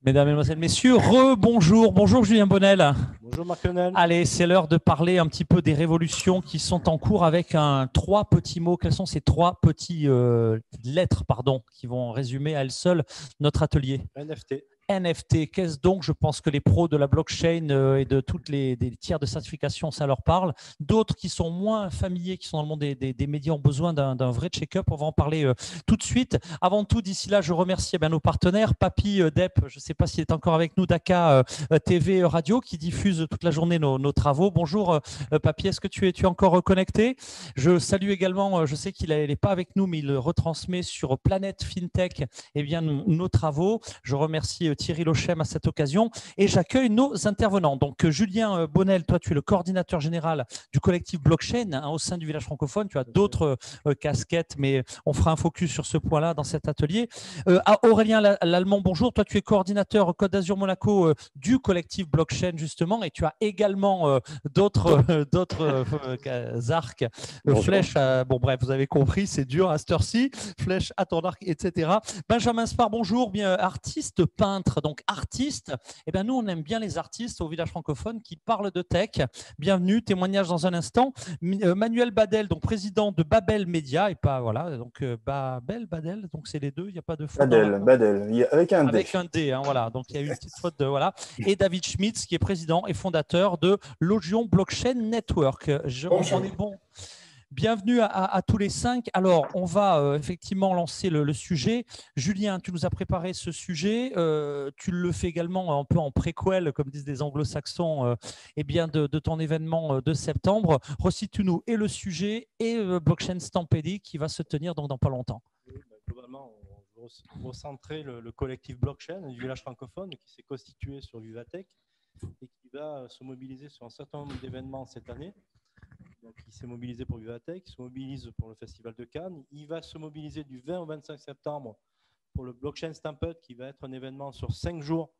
Mesdames, Mesdemoiselles, Messieurs, rebonjour. Bonjour Julien Bonnel. Bonjour Marc Lionel. Allez, c'est l'heure de parler un petit peu des révolutions qui sont en cours avec trois petits mots. Quels sont ces trois petits lettres qui vont résumer à elles seules notre atelier? NFT. NFT, qu'est-ce donc? Je pense que les pros de la blockchain et de toutes les des tiers de certification, ça leur parle. D'autres qui sont moins familiers, qui sont dans le monde des médias, ont besoin d'un vrai check-up. On va en parler tout de suite. Avant tout, d'ici là, je remercie nos partenaires. Papy Dep, je ne sais pas s'il est encore avec nous, Daka TV Radio, qui diffuse toute la journée nos travaux. Bonjour Papy, est-ce que tu es encore connecté? Je salue également, je sais qu'il n'est pas avec nous, mais il retransmet sur Planète FinTech nos travaux. Je remercie Thierry Lochem à cette occasion et j'accueille nos intervenants. Donc Julien Bonnel, toi tu es le coordinateur général du collectif blockchain au sein du village francophone. Tu as d'autres casquettes, mais on fera un focus sur ce point-là dans cet atelier. Aurélien Lallemand, bonjour. Toi tu es coordinateur Côte d'Azur Monaco du collectif blockchain justement, et tu as également d'autres arcs, flèches. Bon bref, vous avez compris, c'est dur à cette heure-ci. Flèche à ton arc, etc. Benjamin Spar, bonjour. Bien artiste peintre. Donc artiste, nous on aime bien les artistes au village francophone qui parlent de tech. Bienvenue, témoignage dans un instant. Manuel Badel, donc président de Babel Média, et pas voilà, donc Badel, donc c'est les deux, il n'y a pas de faute. Badel, avec un D. Avec un D, voilà, donc il y a eu une petite faute de voilà. Et David Schmitz qui est président et fondateur de Logion Blockchain Network. On est bon. Bienvenue à tous les cinq. Alors, on va effectivement lancer le sujet. Julien, tu nous as préparé ce sujet. Tu le fais également un peu en préquel, comme disent des anglo-saxons, de ton événement de septembre. Recite-nous et le sujet et Blockchain Stampede qui va se tenir dans pas longtemps. Oui, globalement, on veut recentrer le collectif blockchain du village francophone qui s'est constitué sur Vivatech et qui va se mobiliser sur un certain nombre d'événements cette année. Donc, il s'est mobilisé pour Vivatech, il se mobilise pour le Festival de Cannes. Il va se mobiliser du 20 au 25 septembre pour le Blockchain Stampede, qui va être un événement sur 5 jours,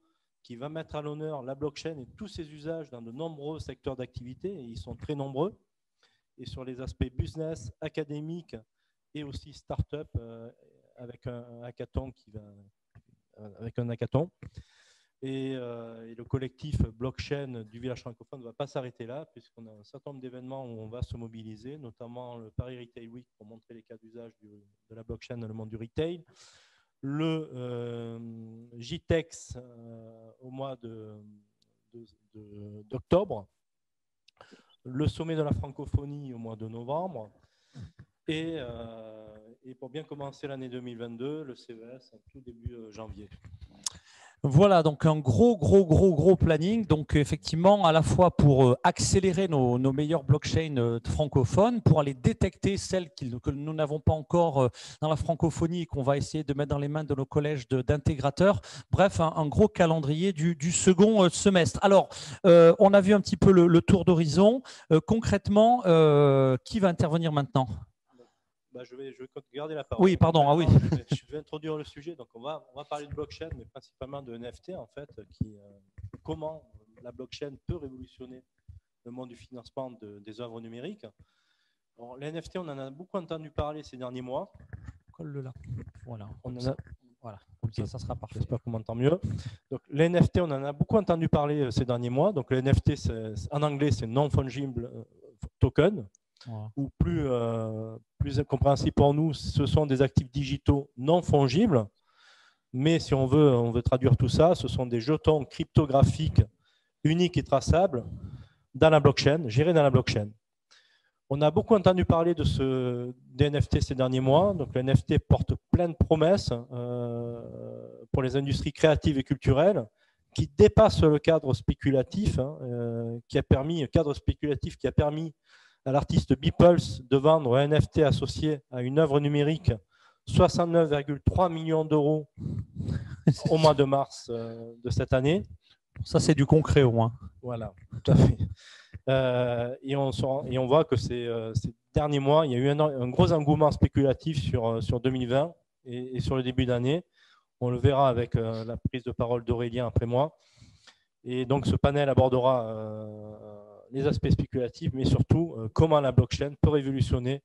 qui va mettre à l'honneur la blockchain et tous ses usages dans de nombreux secteurs d'activité, et ils sont très nombreux, et sur les aspects business, académiques et aussi start-up, avec un hackathon Et le collectif blockchain du village francophone ne va pas s'arrêter là, puisqu'on a un certain nombre d'événements où on va se mobiliser, notamment le Paris Retail Week pour montrer les cas d'usage de la blockchain dans le monde du retail, le JTEX au mois d'octobre, le sommet de la francophonie au mois de novembre, et pour bien commencer l'année 2022, le CES en tout début janvier. Voilà, donc un gros planning. Donc effectivement, à la fois pour accélérer nos meilleures blockchains francophones, pour aller détecter celles que nous n'avons pas encore dans la francophonie et qu'on va essayer de mettre dans les mains de nos collèges d'intégrateurs. Bref, un gros calendrier du second semestre. Alors, on a vu un petit peu le tour d'horizon. Concrètement, qui va intervenir maintenant ? Je vais garder la parole. Oui, pardon. Oui. Je vais introduire le sujet. Donc, on va parler de blockchain, mais principalement de NFT, en fait, comment la blockchain peut révolutionner le monde du financement des œuvres numériques. Alors, les NFT, on en a beaucoup entendu parler ces derniers mois. Colle-le là. Voilà. Voilà. Okay. Ça sera parfait. J'espère qu'on m'entend mieux. Donc, les NFT, on en a beaucoup entendu parler ces derniers mois. Donc, les NFT, en anglais, c'est non-fungible token. Wow. Ou plus compréhensible pour nous, ce sont des actifs digitaux non fongibles. Mais si on veut traduire tout ça, ce sont des jetons cryptographiques uniques et traçables dans la blockchain, gérés dans la blockchain. On a beaucoup entendu parler des NFT ces derniers mois. Donc, les NFT portent plein de promesses pour les industries créatives et culturelles qui dépassent le cadre spéculatif, qui a permis à l'artiste Beeples de vendre un NFT associé à une œuvre numérique 69,3 millions d'euros au mois de mars de cette année. Ça, c'est du concret au moins. Voilà, tout à fait. Et on voit que ces derniers mois, il y a eu un gros engouement spéculatif sur 2020 et sur le début d'année. On le verra avec la prise de parole d'Aurélien après moi. Et donc, ce panel abordera les aspects spéculatifs, mais surtout comment la blockchain peut révolutionner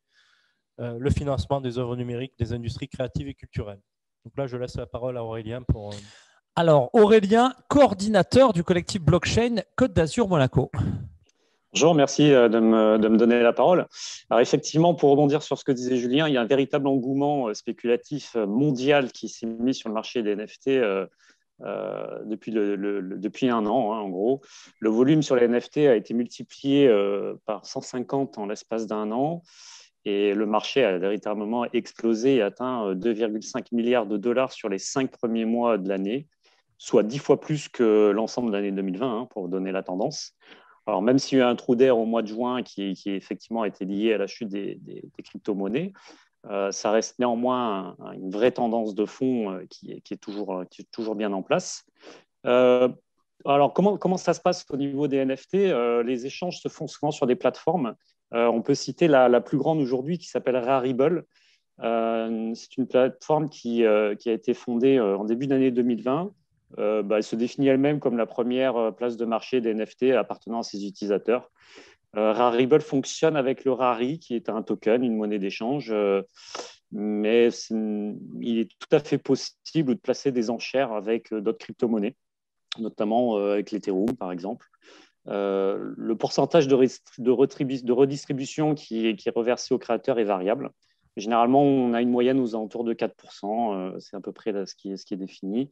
le financement des œuvres numériques des industries créatives et culturelles. Donc là, je laisse la parole à Aurélien pour… Alors, Aurélien, coordinateur du collectif blockchain Côte d'Azur Monaco. Bonjour, merci de me donner la parole. Alors effectivement, pour rebondir sur ce que disait Julien, il y a un véritable engouement spéculatif mondial qui s'est mis sur le marché des NFT depuis un an, hein, en gros. Le volume sur les NFT a été multiplié par 150 en l'espace d'un an et le marché a véritablement explosé et atteint 2,5 milliards de dollars sur les 5 premiers mois de l'année, soit 10 fois plus que l'ensemble de l'année 2020, hein, pour donner la tendance. Alors, même s'il y a eu un trou d'air au mois de juin qui effectivement a été lié à la chute des crypto-monnaies, ça reste néanmoins une vraie tendance de fond qui est toujours bien en place. Euh, alors, comment ça se passe au niveau des NFT? Les échanges se font souvent sur des plateformes. On peut citer la plus grande aujourd'hui qui s'appelle Rarible. C'est une plateforme qui a été fondée en début d'année 2020. Elle se définit elle-même comme la première place de marché des NFT appartenant à ses utilisateurs. Rarible fonctionne avec le Rari, qui est un token, une monnaie d'échange, mais il est tout à fait possible de placer des enchères avec d'autres crypto-monnaies, notamment avec l'Ethereum, par exemple. Le pourcentage de redistribution qui est reversé au créateur est variable. Généralement, on a une moyenne aux alentours de 4%, c'est à peu près ce qui est défini.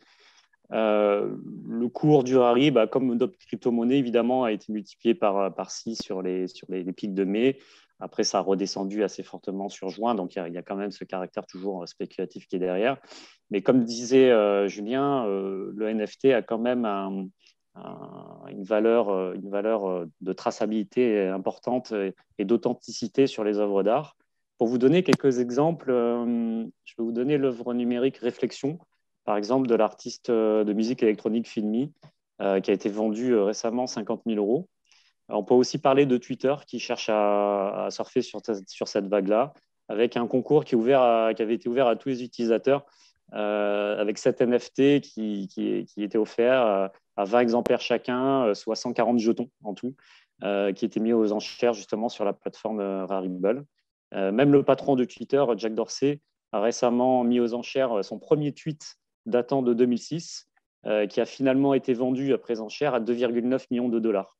Le cours du Rari, comme d'autres crypto-monnaies, évidemment, a été multiplié par 6 sur les pics de mai. Après, ça a redescendu assez fortement sur juin, donc il y a quand même ce caractère toujours spéculatif qui est derrière. Mais comme disait Julien, le NFT a quand même une valeur de traçabilité importante et d'authenticité sur les œuvres d'art. Pour vous donner quelques exemples, je vais vous donner l'œuvre numérique Réflexion, par exemple, de l'artiste de musique électronique Filmi, qui a été vendu récemment 50 000 euros. On peut aussi parler de Twitter, qui cherche à surfer sur cette vague-là, avec un concours qui avait été ouvert à tous les utilisateurs, avec 7 NFT qui étaient offerts à 20 exemplaires chacun, soit 140 jetons en tout, qui étaient mis aux enchères justement sur la plateforme Rarible. Même le patron de Twitter, Jack Dorsey, a récemment mis aux enchères son premier tweet datant de 2006, qui a finalement été vendu après enchère à 2,9 millions de dollars.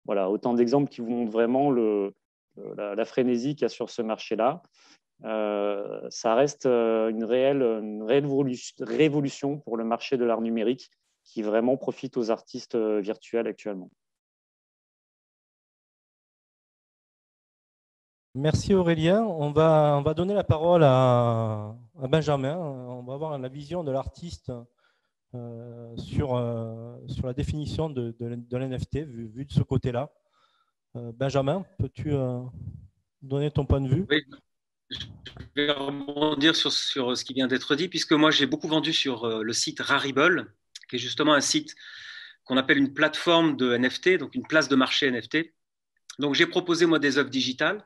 Voilà, autant d'exemples qui vous montrent vraiment la frénésie qu'il y a sur ce marché-là. Ça reste une réelle révolution pour le marché de l'art numérique qui vraiment profite aux artistes virtuels actuellement. Merci Aurélien. On va donner la parole à Benjamin. On va avoir la vision de l'artiste sur la définition de l'NFT vu de ce côté-là. Benjamin, peux-tu donner ton point de vue? Oui, je vais rebondir sur ce qui vient d'être dit, puisque moi j'ai beaucoup vendu sur le site Rarible, qui est justement un site qu'on appelle une plateforme de NFT, donc une place de marché NFT. Donc j'ai proposé moi des œuvres digitales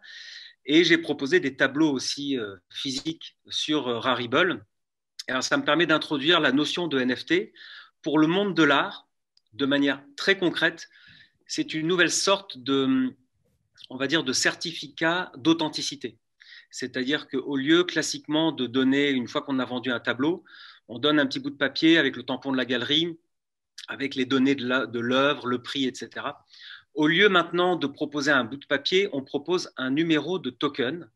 et j'ai proposé des tableaux aussi physiques sur Rarible. Alors ça me permet d'introduire la notion de NFT pour le monde de l'art de manière très concrète. C'est une nouvelle sorte on va dire, de certificat d'authenticité. C'est-à-dire qu'au lieu classiquement de donner, une fois qu'on a vendu un tableau, on donne un petit bout de papier avec le tampon de la galerie, avec les données de l'œuvre, le prix, etc. Au lieu maintenant de proposer un bout de papier, on propose un numéro de token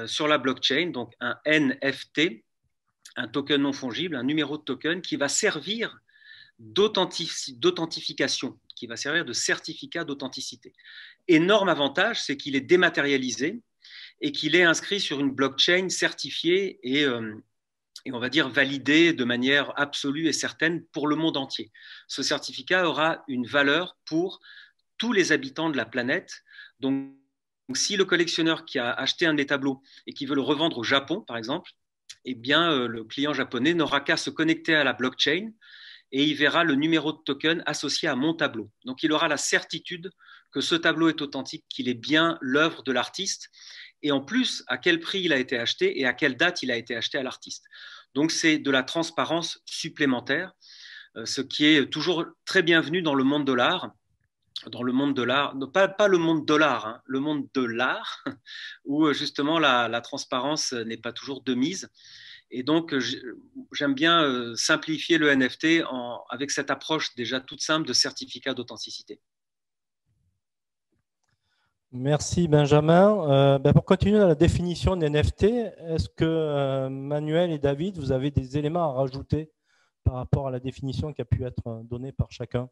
sur la blockchain, donc un NFT, un token non fongible, un numéro de token qui va servir d'authentification, qui va servir de certificat d'authenticité. Énorme avantage, c'est qu'il est dématérialisé et qu'il est inscrit sur une blockchain certifiée et on va dire validée de manière absolue et certaine pour le monde entier. Ce certificat aura une valeur pour tous les habitants de la planète. Donc, si le collectionneur qui a acheté un des tableaux et qui veut le revendre au Japon, par exemple, eh bien, le client japonais n'aura qu'à se connecter à la blockchain et il verra le numéro de token associé à mon tableau. Donc, il aura la certitude que ce tableau est authentique, qu'il est bien l'œuvre de l'artiste, et en plus, à quel prix il a été acheté et à quelle date il a été acheté à l'artiste. Donc, c'est de la transparence supplémentaire, ce qui est toujours très bienvenu dans le monde de l'art. Dans le monde de l'art, pas le monde de l'art, hein, le monde de l'art, où justement la transparence n'est pas toujours de mise. Et donc, j'aime bien simplifier le NFT avec cette approche déjà toute simple de certificat d'authenticité. Merci Benjamin. Pour continuer dans la définition des NFT, est-ce que Manuel et David, vous avez des éléments à rajouter par rapport à la définition qui a pu être donnée par chacun?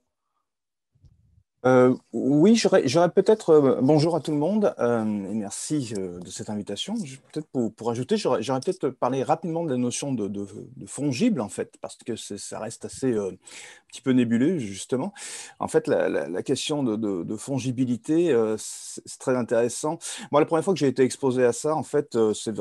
Oui, j'aurais peut-être. Bonjour à tout le monde et merci de cette invitation. Peut-être pour ajouter, j'aurais peut-être parlé rapidement de la notion de fongible en fait, parce que ça reste assez un petit peu nébuleux justement. En fait, la question de fongibilité, c'est très intéressant. Moi, la première fois que j'ai été exposé à ça, en fait, je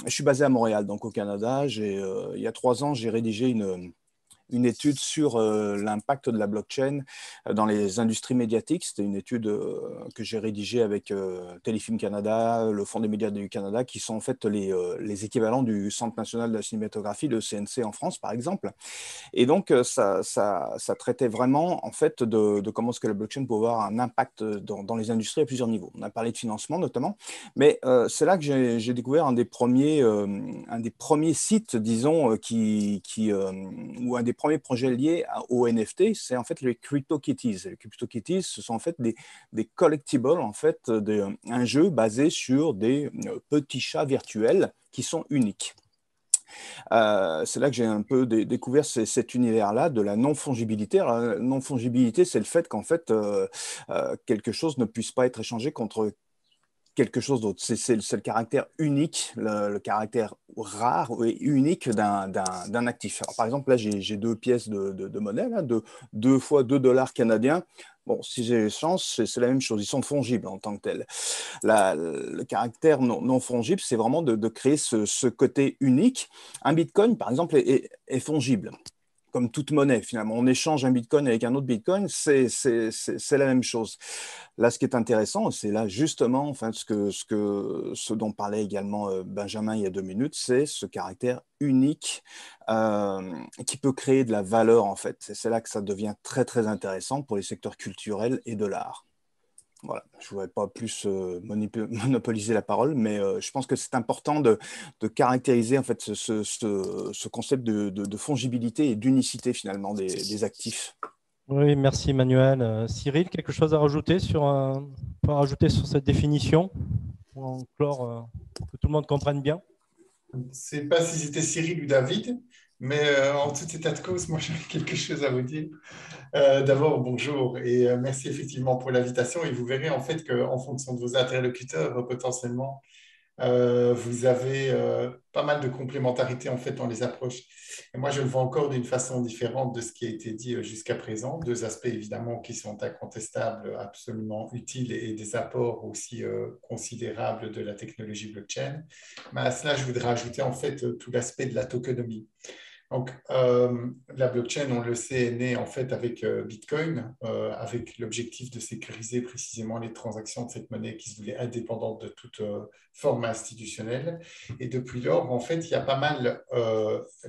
suis basé à Montréal, donc au Canada. Il y a 3 ans, j'ai rédigé une étude sur l'impact de la blockchain dans les industries médiatiques. C'était une étude que j'ai rédigée avec Téléfilm Canada, le Fonds des médias du Canada, qui sont en fait les équivalents du Centre national de la cinématographie, le CNC en France, par exemple. Et donc, ça traitait vraiment en fait de comment est-ce que la blockchain peut avoir un impact dans les industries à plusieurs niveaux. On a parlé de financement notamment, mais c'est là que j'ai découvert un des premiers sites, disons, ou un des premiers projets liés aux NFT, c'est en fait les CryptoKitties. Les CryptoKitties, ce sont en fait des collectibles, en fait, un jeu basé sur des petits chats virtuels qui sont uniques. C'est là que j'ai un peu découvert cet univers-là de la non-fongibilité. Alors, la non-fongibilité, c'est le fait qu'en fait, quelque chose ne puisse pas être échangé contre quelque chose d'autre. C'est le caractère unique, le caractère rare et unique d'un actif. Alors, par exemple, là, j'ai 2 pièces de monnaie, là, de 2 fois 2 dollars canadiens. Bon, si j'ai chance, c'est la même chose. Ils sont fongibles en tant que tels. Le caractère non fongible, c'est vraiment de créer ce côté unique. Un bitcoin, par exemple, est fongible. Comme toute monnaie, finalement. On échange un bitcoin avec un autre bitcoin, c'est la même chose. Là, ce qui est intéressant, c'est là justement, enfin, ce dont parlait également Benjamin il y a 2 minutes, c'est ce caractère unique qui peut créer de la valeur, en fait. C'est là que ça devient très, très intéressant pour les secteurs culturels et de l'art. Voilà, je ne voudrais pas plus monopoliser la parole, mais je pense que c'est important de caractériser en fait ce concept de fongibilité et d'unicité finalement des actifs. Oui, merci Emmanuel. Cyril, quelque chose à rajouter pour rajouter sur cette définition pour en clore, que tout le monde comprenne bien? Je ne sais pas si c'était Cyril ou David, mais en tout état de cause, moi j'ai quelque chose à vous dire. D'abord, bonjour et merci effectivement pour l'invitation. Et vous verrez en fait qu'en fonction de vos interlocuteurs, potentiellement, vous avez pas mal de complémentarité en fait dans les approches. Et moi, je le vois encore d'une façon différente de ce qui a été dit jusqu'à présent. 2 aspects évidemment qui sont incontestables, absolument utiles et des apports aussi considérables de la technologie blockchain. Mais à cela, je voudrais ajouter en fait tout l'aspect de la tokenomie. Donc, la blockchain, on le sait, est née en fait avec Bitcoin, avec l'objectif de sécuriser précisément les transactions de cette monnaie qui se voulait indépendante de toute forme institutionnelle. Et depuis lors, en fait, il y a pas mal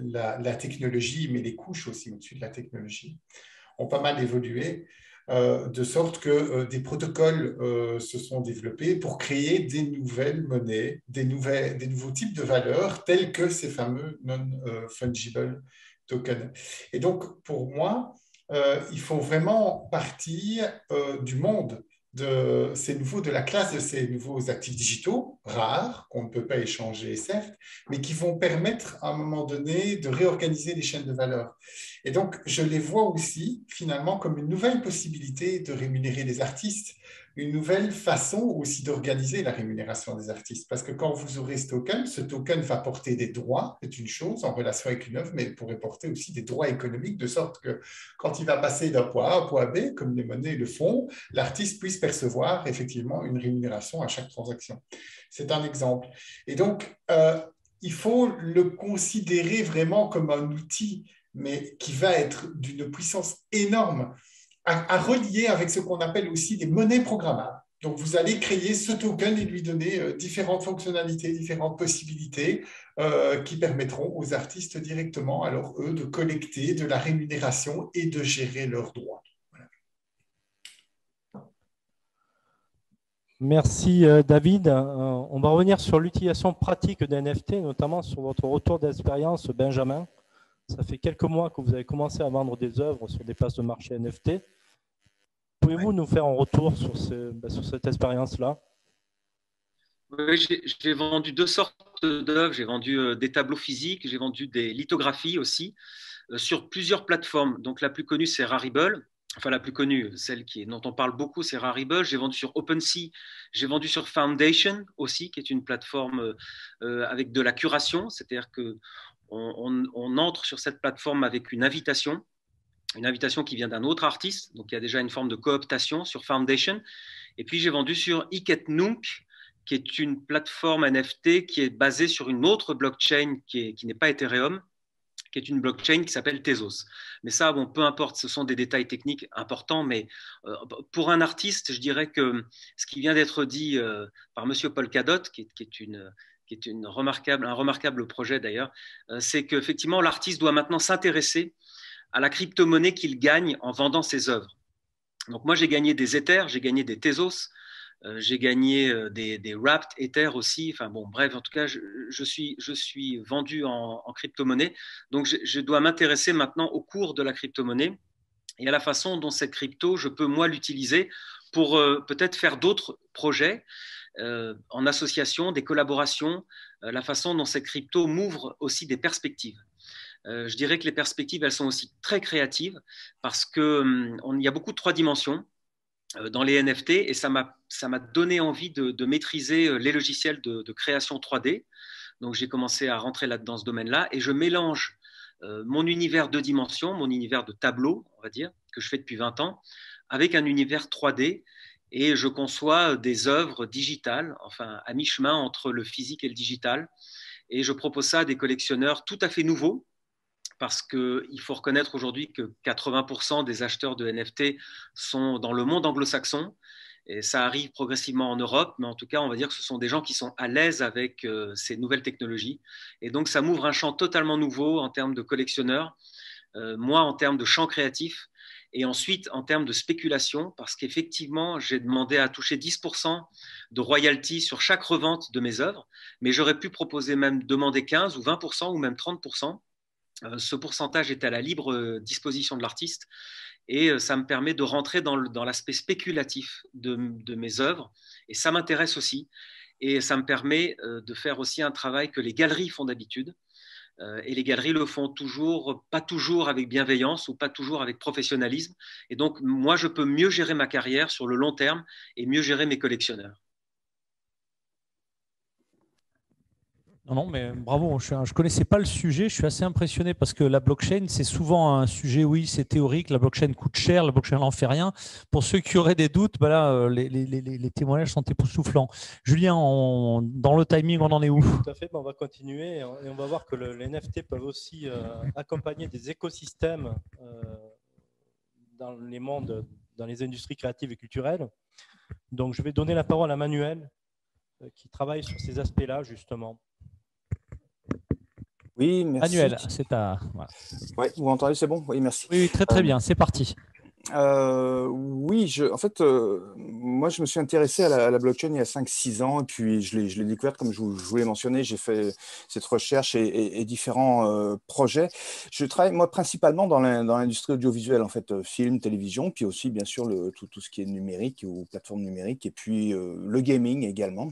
la technologie, mais les couches aussi au-dessus de la technologie ont pas mal évolué. De sorte que des protocoles se sont développés pour créer des nouvelles monnaies, des nouveaux types de valeurs, tels que ces fameux non-fungible tokens. Et donc, pour moi, il faut vraiment partir du monde de la classe de ces nouveaux actifs digitaux, rares, qu'on ne peut pas échanger, certes, mais qui vont permettre à un moment donné de réorganiser les chaînes de valeur. Et donc, je les vois aussi finalement comme une nouvelle possibilité de rémunérer les artistes, une nouvelle façon aussi d'organiser la rémunération des artistes. Parce que quand vous aurez ce token va porter des droits, c'est une chose en relation avec une œuvre, mais il pourrait porter aussi des droits économiques, de sorte que quand il va passer d'un point A à un point B, comme les monnaies le font, l'artiste puisse percevoir effectivement une rémunération à chaque transaction. C'est un exemple. Et donc, il faut le considérer vraiment comme un outil, mais qui va être d'une puissance énorme à relier avec ce qu'on appelle aussi des monnaies programmables. Donc, vous allez créer ce token et lui donner différentes fonctionnalités, différentes possibilités qui permettront aux artistes directement, alors eux, de collecter de la rémunération et de gérer leurs droits. Voilà. Merci David. On va revenir sur l'utilisation pratique des NFT, notamment sur votre retour d'expérience, Benjamin. Ça fait quelques mois que vous avez commencé à vendre des œuvres sur des places de marché NFT. Pouvez-vous nous faire un retour sur, sur cette expérience-là? Oui, j'ai vendu deux sortes d'œuvres. J'ai vendu des tableaux physiques, j'ai vendu des lithographies aussi, sur plusieurs plateformes. Donc la plus connue, c'est Rarible. Enfin, la plus connue, dont on parle beaucoup, c'est Rarible. J'ai vendu sur OpenSea, j'ai vendu sur Foundation aussi, qui est une plateforme avec de la curation, c'est-à-dire que on entre sur cette plateforme avec une invitation qui vient d'un autre artiste, donc il y a déjà une forme de cooptation sur Foundation. Et puis j'ai vendu sur Iketnunk, qui est une plateforme NFT qui est basée sur une autre blockchain qui n'est pas Ethereum, qui est une blockchain qui s'appelle Tezos. Mais ça, bon, peu importe, ce sont des détails techniques importants, mais pour un artiste, je dirais que ce qui vient d'être dit par Monsieur Polkadot, qui est un remarquable projet d'ailleurs, c'est qu'effectivement, l'artiste doit maintenant s'intéresser à la crypto-monnaie qu'il gagne en vendant ses œuvres. Donc moi, j'ai gagné des Ethers, j'ai gagné des Tezos, j'ai gagné des Wrapped Ethers aussi. Enfin bon, bref, en tout cas, je suis vendu en crypto-monnaie. Donc je dois m'intéresser maintenant au cours de la crypto-monnaie et à la façon dont cette crypto, je peux moi l'utiliser pour peut-être faire d'autres projets en association, des collaborations, la façon dont cette crypto m'ouvre aussi des perspectives. Je dirais que les perspectives, elles sont aussi très créatives parce qu'il y a beaucoup de trois dimensions dans les NFT et ça m'a donné envie de maîtriser les logiciels de création 3D. Donc j'ai commencé à rentrer là dans ce domaine-là et je mélange mon univers deux dimensions, mon univers de tableau, on va dire, que je fais depuis 20 ans, avec un univers 3D et je conçois des œuvres digitales, enfin à mi-chemin entre le physique et le digital. Et je propose ça à des collectionneurs tout à fait nouveaux, parce qu'il faut reconnaître aujourd'hui que 80% des acheteurs de NFT sont dans le monde anglo-saxon. Et ça arrive progressivement en Europe, mais en tout cas, on va dire que ce sont des gens qui sont à l'aise avec ces nouvelles technologies. Et donc, ça m'ouvre un champ totalement nouveau en termes de collectionneurs, moi en termes de champ créatif, et ensuite en termes de spéculation, parce qu'effectivement, j'ai demandé à toucher 10% de royalties sur chaque revente de mes œuvres, mais j'aurais pu proposer même demander 15 ou 20% ou même 30%. Ce pourcentage est à la libre disposition de l'artiste et ça me permet de rentrer dans l'aspect spéculatif de mes œuvres et ça m'intéresse aussi et ça me permet de faire aussi un travail que les galeries font d'habitude et les galeries le font toujours, pas toujours avec bienveillance ou pas toujours avec professionnalisme et donc moi je peux mieux gérer ma carrière sur le long terme et mieux gérer mes collectionneurs. Non, non, mais bravo, je ne connaissais pas le sujet, je suis assez impressionné parce que la blockchain, c'est souvent un sujet, oui, c'est théorique, la blockchain coûte cher, la blockchain n'en fait rien. Pour ceux qui auraient des doutes, bah là, les témoignages sont époustouflants. Julien, dans le timing, on en est où? Tout à fait, on va continuer et on va voir que les NFT peuvent aussi accompagner des écosystèmes dans les mondes, dans les industries créatives et culturelles. Donc, je vais donner la parole à Manuel qui travaille sur ces aspects-là, justement. Oui, merci. Manuel, c'est à… Voilà. Ouais, vous m'entendez, c'est bon? Oui, merci. Oui, très très bien, c'est parti. Oui, en fait, moi, je me suis intéressé à la blockchain il y a 5-6 ans, et puis je l'ai découverte, comme je vous l'ai mentionné, j'ai fait cette recherche et différents projets. Je travaille, moi, principalement dans l'industrie audiovisuelle, en fait, film, télévision, puis aussi, bien sûr, tout ce qui est numérique ou plateforme numérique, et puis le gaming également.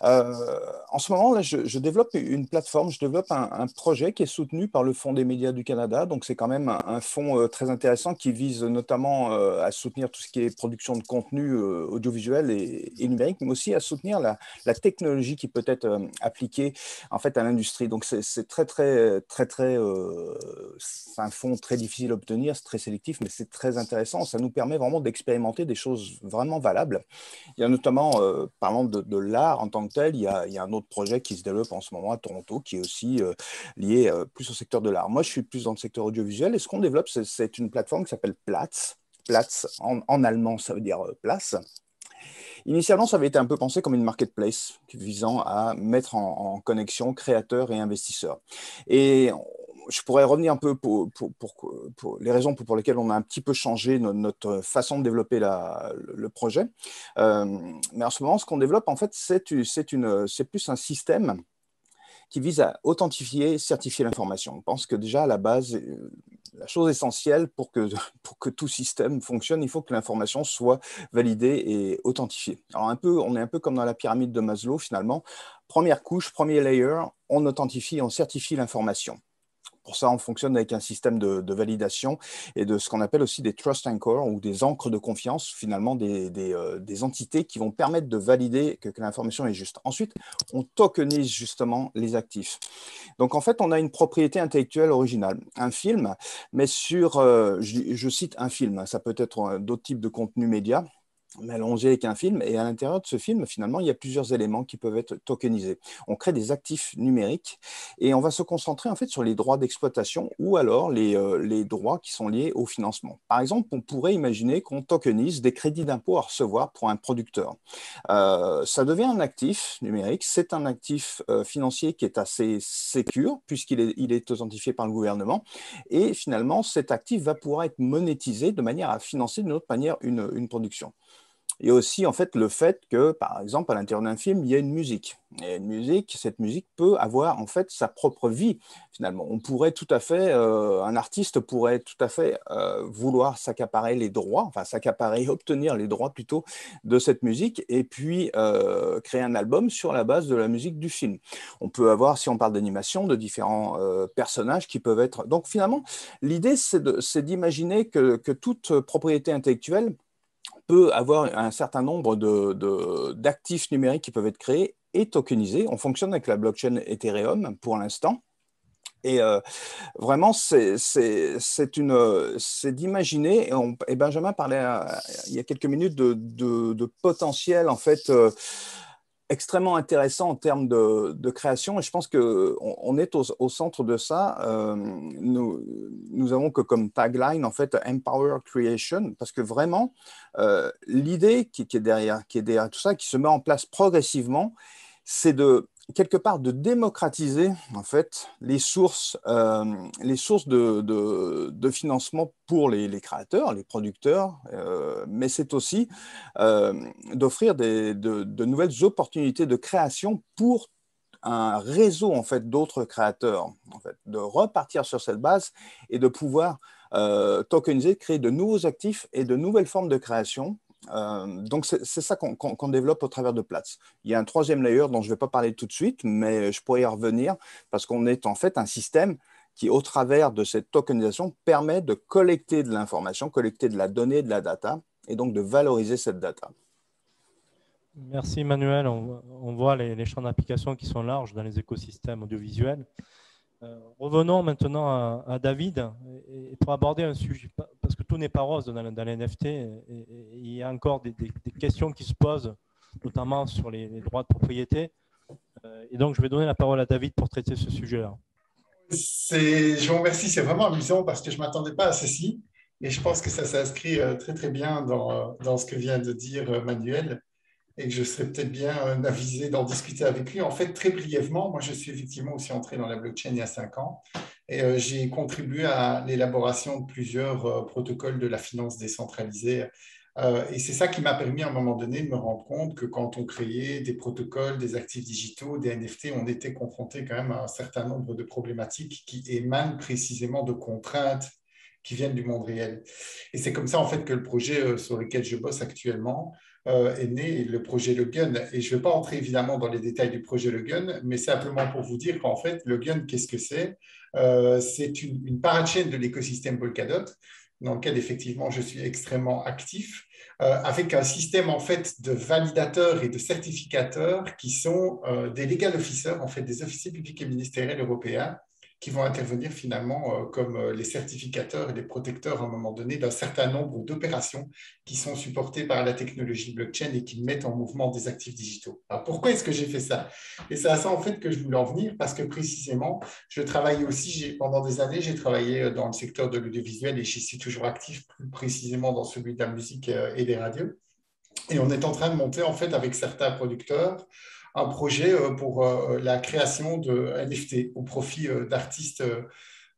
En ce moment, là, je développe une plateforme, je développe un projet qui est soutenu par le Fonds des médias du Canada. Donc, c'est quand même un fonds très intéressant qui vise notamment à soutenir tout ce qui est production de contenu audiovisuel et numérique, mais aussi à soutenir la technologie qui peut être appliquée en fait à l'industrie. Donc, c'est un fonds très difficile à obtenir, c'est très sélectif, mais c'est très intéressant. Ça nous permet vraiment d'expérimenter des choses vraiment valables. Il y a notamment, parlant de l'art en tant que tel, il y a un autre projet qui se développe en ce moment à Toronto qui est aussi lié plus au secteur de l'art. Moi, je suis plus dans le secteur audiovisuel et ce qu'on développe, c'est une plateforme qui s'appelle Platz. Platz, en allemand, ça veut dire place. Initialement, ça avait été un peu pensé comme une marketplace visant à mettre en connexion créateurs et investisseurs. Et je pourrais revenir un peu pour les raisons pour lesquelles on a un petit peu changé notre façon de développer le projet. Mais en ce moment, ce qu'on développe, en fait, c'est plus un système qui vise à authentifier, certifier l'information. On pense que déjà, à la base, la chose essentielle pour que tout système fonctionne, il faut que l'information soit validée et authentifiée. Alors, on est un peu comme dans la pyramide de Maslow, finalement. Première couche, premier layer, on authentifie, on certifie l'information. Pour ça, on fonctionne avec un système de validation et de ce qu'on appelle aussi des trust anchors ou des encres de confiance, finalement des entités qui vont permettre de valider que l'information est juste. Ensuite, on tokenise justement les actifs. Donc, en fait, on a une propriété intellectuelle originale, un film, mais je cite un film, ça peut être d'autres types de contenus médias, mélangé avec un film, et à l'intérieur de ce film, finalement, il y a plusieurs éléments qui peuvent être tokenisés. On crée des actifs numériques et on va se concentrer en fait sur les droits d'exploitation ou alors les droits qui sont liés au financement. Par exemple, on pourrait imaginer qu'on tokenise des crédits d'impôt à recevoir pour un producteur. Ça devient un actif numérique, c'est un actif financier qui est assez sécure puisqu'il est authentifié par le gouvernement et finalement, cet actif va pouvoir être monétisé de manière à financer d'une autre manière une production. Il y a aussi en fait le fait que, par exemple, à l'intérieur d'un film, il y a une musique. Et cette musique peut avoir en fait sa propre vie, finalement. Un artiste pourrait tout à fait vouloir s'accaparer les droits, enfin obtenir les droits plutôt de cette musique et puis créer un album sur la base de la musique du film. On peut avoir, si on parle d'animation, de différents personnages qui peuvent être... Donc finalement, l'idée, c'est d'imaginer que toute propriété intellectuelle peut avoir un certain nombre d'actifs numériques qui peuvent être créés et tokenisés. On fonctionne avec la blockchain Ethereum pour l'instant. Et vraiment, c'est d'imaginer, et Benjamin parlait il y a quelques minutes de potentiel, en fait, extrêmement intéressant en termes de création et je pense qu'on est au centre de ça. Nous avons que comme tagline en fait Empower Creation parce que vraiment l'idée qui est derrière tout ça, qui se met en place progressivement, c'est quelque part de démocratiser en fait les sources de financement pour les créateurs, les producteurs, mais c'est aussi d'offrir de nouvelles opportunités de création pour un réseau en fait d'autres créateurs, en fait, de repartir sur cette base et de pouvoir tokeniser, créer de nouveaux actifs et de nouvelles formes de création. Donc, c'est ça qu'on développe au travers de Platts. Il y a un troisième layer dont je ne vais pas parler tout de suite, mais je pourrais y revenir parce qu'on est en fait un système qui, au travers de cette tokenisation, permet de collecter de l'information, collecter de la donnée, de la data, et donc de valoriser cette data. Merci Emmanuel. On voit les champs d'application qui sont larges dans les écosystèmes audiovisuels. Revenons maintenant à David et pour aborder un sujet, parce que tout n'est pas rose dans les NFT, et il y a encore des questions qui se posent, notamment sur les droits de propriété. Et donc, je vais donner la parole à David pour traiter ce sujet-là. Je vous remercie, c'est vraiment amusant parce que je ne m'attendais pas à ceci et je pense que ça s'inscrit très très bien dans ce que vient de dire Manuel. Et que je serais peut-être bien avisé d'en discuter avec lui. En fait, très brièvement, moi, je suis effectivement aussi entré dans la blockchain il y a 5 ans et j'ai contribué à l'élaboration de plusieurs protocoles de la finance décentralisée. Et c'est ça qui m'a permis à un moment donné de me rendre compte que quand on créait des protocoles, des actifs digitaux, des NFT, on était confronté quand même à un certain nombre de problématiques qui émanent précisément de contraintes qui viennent du monde réel. Et c'est comme ça, en fait, que le projet sur lequel je bosse actuellement est né, le projet Le Gun. Et je ne vais pas entrer évidemment dans les détails du projet Le Gun, mais simplement pour vous dire qu'en fait, Le Gun, qu'est-ce que c'est? C'est une parachain de l'écosystème Polkadot, dans lequel effectivement je suis extrêmement actif, avec un système en fait de validateurs et de certificateurs qui sont des legal officers, en fait des officiers publics et ministériels européens, qui vont intervenir finalement comme les certificateurs et les protecteurs à un moment donné d'un certain nombre d'opérations qui sont supportées par la technologie blockchain et qui mettent en mouvement des actifs digitaux. Alors pourquoi est-ce que j'ai fait ça? Et c'est à ça en fait que je voulais en venir parce que précisément, je travaillais aussi, pendant des années, j'ai travaillé dans le secteur de l'audiovisuel et je suis toujours actif plus précisément dans celui de la musique et des radios. Et on est en train de monter en fait avec certains producteurs un projet pour la création de NFT au profit d'artistes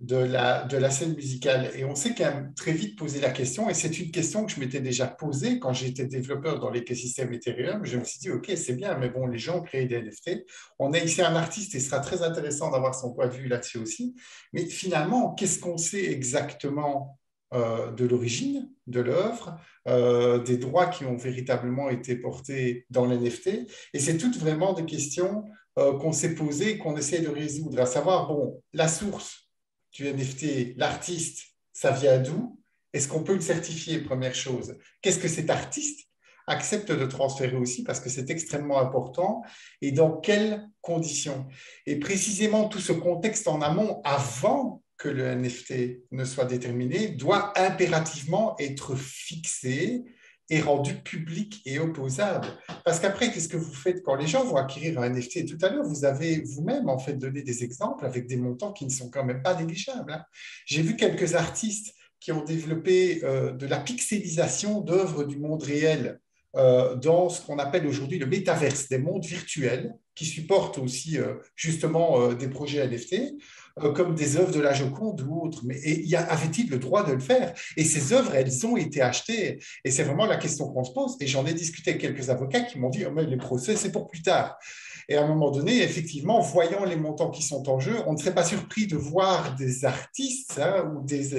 de la scène musicale. Et on s'est quand même très vite posé la question, et c'est une question que je m'étais déjà posée quand j'étais développeur dans l'écosystème Ethereum. Je me suis dit, OK, c'est bien, mais bon, les gens créent des NFT. On a ici un artiste et ce sera très intéressant d'avoir son point de vue là-dessus aussi. Mais finalement, qu'est-ce qu'on sait exactement de l'origine de l'œuvre, des droits qui ont véritablement été portés dans l'NFT? Et c'est toutes vraiment des questions qu'on s'est posées, qu'on essaie de résoudre, à savoir, bon, la source du NFT, l'artiste, ça vient d'où? Est-ce qu'on peut le certifier, première chose? Qu'est-ce que cet artiste accepte de transférer aussi, parce que c'est extrêmement important, et dans quelles conditions? Et précisément tout ce contexte en amont, avant que le NFT ne soit déterminé, doit impérativement être fixé et rendu public et opposable. Parce qu'après, qu'est-ce que vous faites quand les gens vont acquérir un NFT? Tout à l'heure, vous avez vous-même en fait donné des exemples avec des montants qui ne sont quand même pas négligeables, hein. J'ai vu quelques artistes qui ont développé de la pixelisation d'œuvres du monde réel dans ce qu'on appelle aujourd'hui le métaverse, des mondes virtuels qui supportent aussi justement des projets NFT, comme des œuvres de la Joconde ou autres. Mais avait-il le droit de le faire? Et ces œuvres, elles ont été achetées. Et c'est vraiment la question qu'on se pose. Et j'en ai discuté avec quelques avocats qui m'ont dit, oh, mais les procès, c'est pour plus tard. Et à un moment donné, effectivement, voyant les montants qui sont en jeu, on ne serait pas surpris de voir des artistes, hein, ou des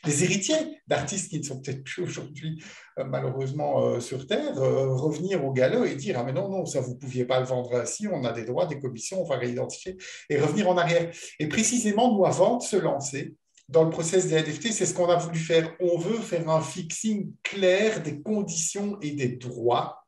héritiers d'artistes qui ne sont peut-être plus aujourd'hui malheureusement sur Terre, revenir au galop et dire, ah mais non, non, ça vous ne pouviez pas le vendre ainsi, on a des droits, des commissions, on va réidentifier et revenir en arrière. Et précisément, nous, avant de se lancer dans le process des NFT, c'est ce qu'on a voulu faire. On veut faire un fixing clair des conditions et des droits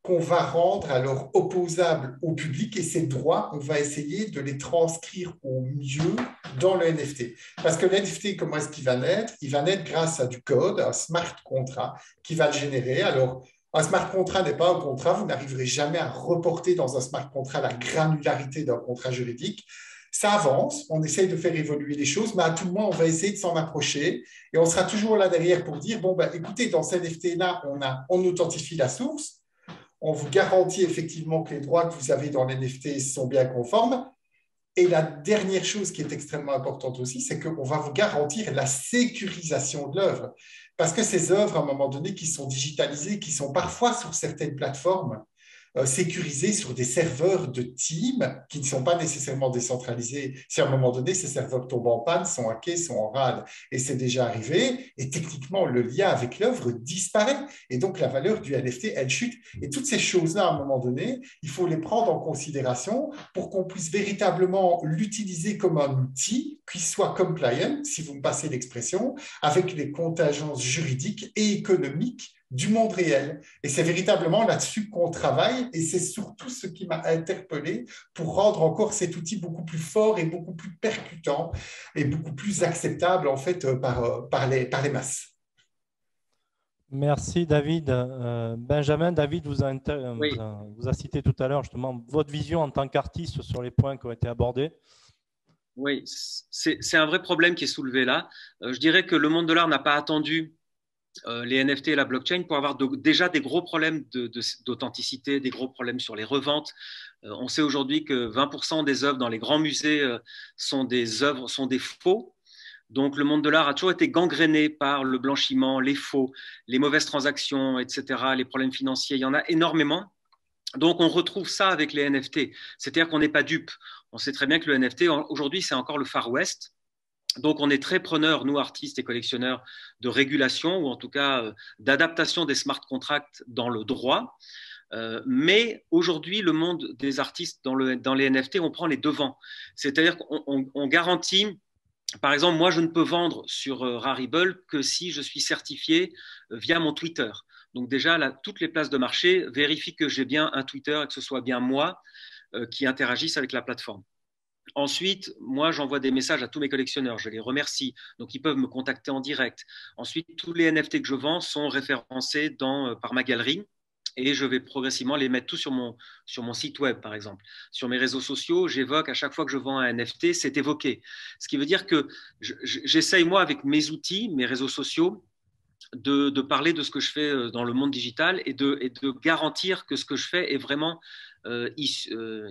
qu'on va rendre alors opposables au public, et ces droits, on va essayer de les transcrire au mieux dans le NFT. Parce que le NFT, comment est-ce qu'il va naître? Il va naître grâce à du code, un smart contract qui va le générer. Alors, un smart contract n'est pas un contrat, vous n'arriverez jamais à reporter dans un smart contract la granularité d'un contrat juridique. Ça avance, on essaye de faire évoluer les choses, mais à tout le moins, on va essayer de s'en approcher, et on sera toujours là derrière pour dire, bon, ben, écoutez, dans cet NFT-là, on authentifie la source, on vous garantit effectivement que les droits que vous avez dans l'NFT sont bien conformes. Et la dernière chose qui est extrêmement importante aussi, c'est qu'on va vous garantir la sécurisation de l'œuvre. Parce que ces œuvres, à un moment donné, qui sont digitalisées, qui sont parfois sur certaines plateformes, sécurisées sur des serveurs de team qui ne sont pas nécessairement décentralisés. Si à un moment donné, ces serveurs tombent en panne, sont hackés, sont en rade, et c'est déjà arrivé, et techniquement, le lien avec l'œuvre disparaît. Et donc, la valeur du NFT, elle chute. Et toutes ces choses-là, à un moment donné, il faut les prendre en considération pour qu'on puisse véritablement l'utiliser comme un outil qui soit compliant, si vous me passez l'expression, avec les contingences juridiques et économiques du monde réel. Et c'est véritablement là-dessus qu'on travaille, et c'est surtout ce qui m'a interpellé pour rendre encore cet outil beaucoup plus fort et beaucoup plus percutant et beaucoup plus acceptable en fait par les masses. Merci David. Benjamin, David Oui. vous a cité tout à l'heure justement votre vision en tant qu'artiste sur les points qui ont été abordés. Oui, c'est un vrai problème qui est soulevé là. Je dirais que le monde de l'art n'a pas attendu les NFT et la blockchain pour avoir déjà des gros problèmes d'authenticité, des gros problèmes sur les reventes. On sait aujourd'hui que 20% des œuvres dans les grands musées sont des faux. Donc le monde de l'art a toujours été gangréné par le blanchiment, les faux, les mauvaises transactions, etc., les problèmes financiers. Il y en a énormément. Donc on retrouve ça avec les NFT. C'est-à-dire qu'on n'est pas dupe. On sait très bien que le NFT, aujourd'hui, c'est encore le Far West. Donc, on est très preneurs, nous, artistes et collectionneurs, de régulation ou en tout cas d'adaptation des smart contracts dans le droit. Mais aujourd'hui, le monde des artistes dans les NFT, on prend les devants. C'est-à-dire qu'on garantit, par exemple, moi, je ne peux vendre sur Rarible que si je suis certifié via mon Twitter. Donc déjà, là, toutes les places de marché vérifient que j'ai bien un Twitter et que ce soit bien moi qui interagisse avec la plateforme. Ensuite, moi, j'envoie des messages à tous mes collectionneurs. Je les remercie. Donc, ils peuvent me contacter en direct. Ensuite, tous les NFT que je vends sont référencés par ma galerie et je vais progressivement les mettre tous sur mon site web, par exemple. Sur mes réseaux sociaux, j'évoque à chaque fois que je vends un NFT, c'est évoqué. Ce qui veut dire que j'essaye, moi, avec mes outils, mes réseaux sociaux, de parler de ce que je fais dans le monde digital et de garantir que ce que je fais est vraiment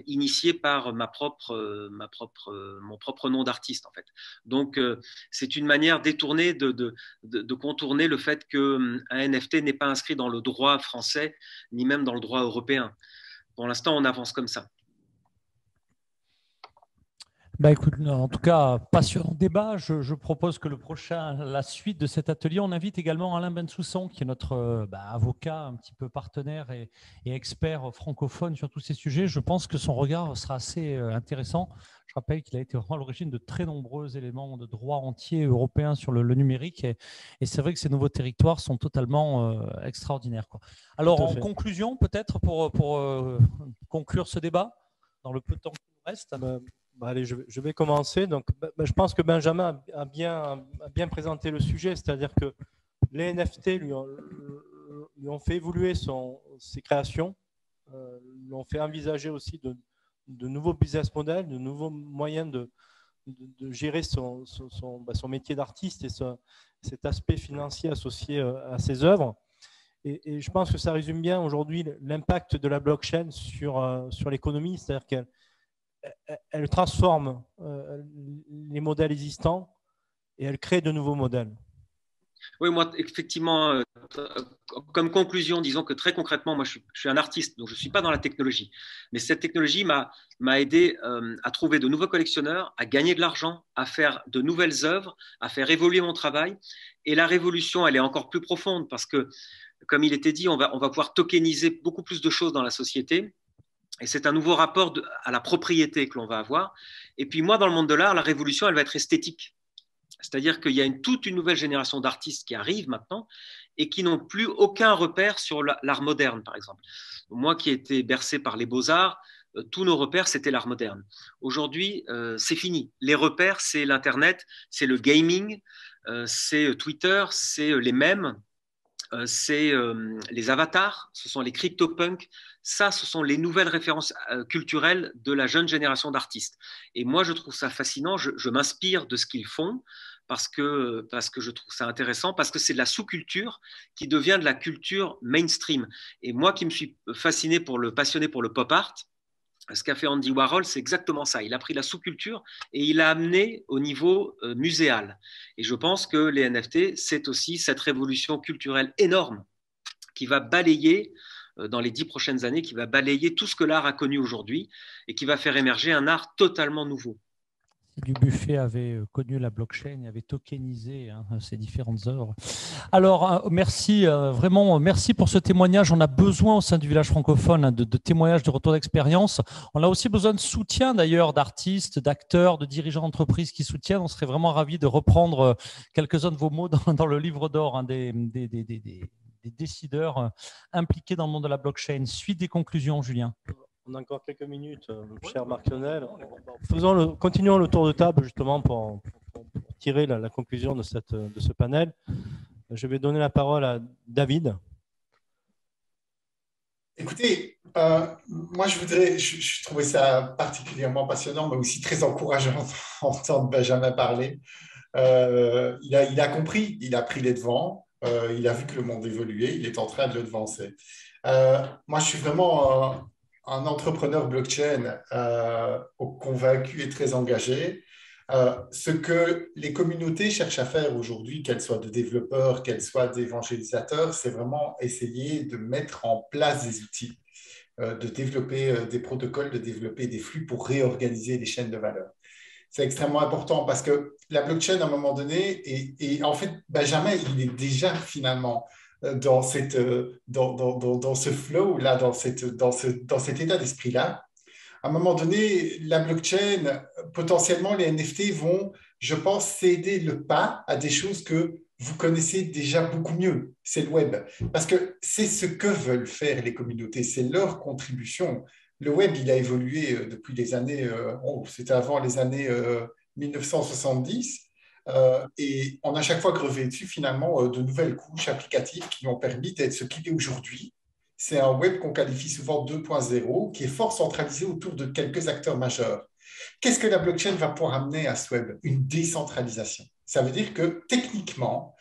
initié par mon propre nom d'artiste en fait. Donc c'est une manière détournée de contourner le fait qu'un NFT n'est pas inscrit dans le droit français ni même dans le droit européen. Pour l'instant, on avance comme ça. Bah écoute, en tout cas, passionnant débat. Je propose que la suite de cet atelier, on invite également Alain Bensoussan, qui est notre avocat, un petit peu partenaire et expert francophone sur tous ces sujets. Je pense que son regard sera assez intéressant. Je rappelle qu'il a été vraiment à l'origine de très nombreux éléments de droit entier européen sur le numérique. Et c'est vrai que ces nouveaux territoires sont totalement extraordinaires, quoi. Alors, en conclusion, peut-être pour conclure ce débat, dans le peu de temps qui nous reste. Allez, je vais commencer. Donc, je pense que Benjamin a bien présenté le sujet, c'est-à-dire que les NFT lui ont fait évoluer ses créations, lui ont fait envisager aussi de nouveaux business models, de nouveaux moyens de gérer son métier d'artiste et cet aspect financier associé à ses œuvres. Et je pense que ça résume bien aujourd'hui l'impact de la blockchain sur l'économie, c'est-à-dire qu'elle transforme les modèles existants et elle crée de nouveaux modèles. Oui, moi, effectivement, comme conclusion, disons que très concrètement, moi, je suis un artiste, donc je ne suis pas dans la technologie. Mais cette technologie m'a aidé à trouver de nouveaux collectionneurs, à gagner de l'argent, à faire de nouvelles œuvres, à faire évoluer mon travail. Et la révolution, elle est encore plus profonde parce que, comme il était dit, on va pouvoir tokeniser beaucoup plus de choses dans la société. Et c'est un nouveau rapport à la propriété que l'on va avoir. Et puis moi, dans le monde de l'art, la révolution, elle va être esthétique. C'est-à-dire qu'il y a toute une nouvelle génération d'artistes qui arrivent maintenant et qui n'ont plus aucun repère sur l'art moderne, par exemple. Moi qui ai été bercé par les beaux-arts, tous nos repères, c'était l'art moderne. Aujourd'hui, c'est fini. Les repères, c'est l'Internet, c'est le gaming, c'est Twitter, c'est les mèmes, c'est les avatars, ce sont les CryptoPunks. Ça, ce sont les nouvelles références culturelles de la jeune génération d'artistes. Et moi, je trouve ça fascinant. Je m'inspire de ce qu'ils font parce que je trouve ça intéressant, parce que c'est de la sous-culture qui devient de la culture mainstream. Et moi qui me suis passionné pour le pop art, ce qu'a fait Andy Warhol, c'est exactement ça. Il a pris la sous-culture et il l'a amené au niveau muséal. Et je pense que les NFT, c'est aussi cette révolution culturelle énorme qui va balayer, dans les 10 prochaines années, qui va balayer tout ce que l'art a connu aujourd'hui et qui va faire émerger un art totalement nouveau. Dubuffet avait connu la blockchain et avait tokenisé ces différentes œuvres. Alors, merci, vraiment, merci pour ce témoignage. On a besoin au sein du village francophone de témoignages de retour d'expérience. On a aussi besoin de soutien d'ailleurs d'artistes, d'acteurs, de dirigeants d'entreprises qui soutiennent. On serait vraiment ravis de reprendre quelques-uns de vos mots dans le livre d'or des décideurs impliqués dans le monde de la blockchain. Suite des conclusions, Julien. On a encore quelques minutes, cher Marc Lionel. Continuons le tour de table justement pour tirer la conclusion de ce panel. Je vais donner la parole à David. Écoutez, moi je trouvais ça particulièrement passionnant, mais aussi très encourageant d'entendre Benjamin parler. Il a compris, il a pris les devants, il a vu que le monde évoluait, il est en train de le devancer. Moi, je suis vraiment un entrepreneur blockchain convaincu et très engagé. Ce que les communautés cherchent à faire aujourd'hui, qu'elles soient de développeurs, qu'elles soient d'évangélisateurs, c'est vraiment essayer de mettre en place des outils, de développer des protocoles, de développer des flux pour réorganiser les chaînes de valeur. C'est extrêmement important parce que la blockchain, à un moment donné, et en fait, Benjamin, il est déjà finalement dans ce flow-là, dans cet état d'esprit-là. À un moment donné, la blockchain, potentiellement, les NFT vont, je pense, céder le pas à des choses que vous connaissez déjà beaucoup mieux. C'est le web. Parce que c'est ce que veulent faire les communautés, c'est leur contribution. Le web, il a évolué depuis les années, c'était avant les années 1970. Et on a chaque fois grevé dessus finalement de nouvelles couches applicatives qui ont permis d'être ce qu'il est aujourd'hui. C'est un web qu'on qualifie souvent 2.0 qui est fort centralisé autour de quelques acteurs majeurs. Qu'est-ce que la blockchain va pouvoir amener à ce web? Une décentralisation. Ça veut dire que techniquement,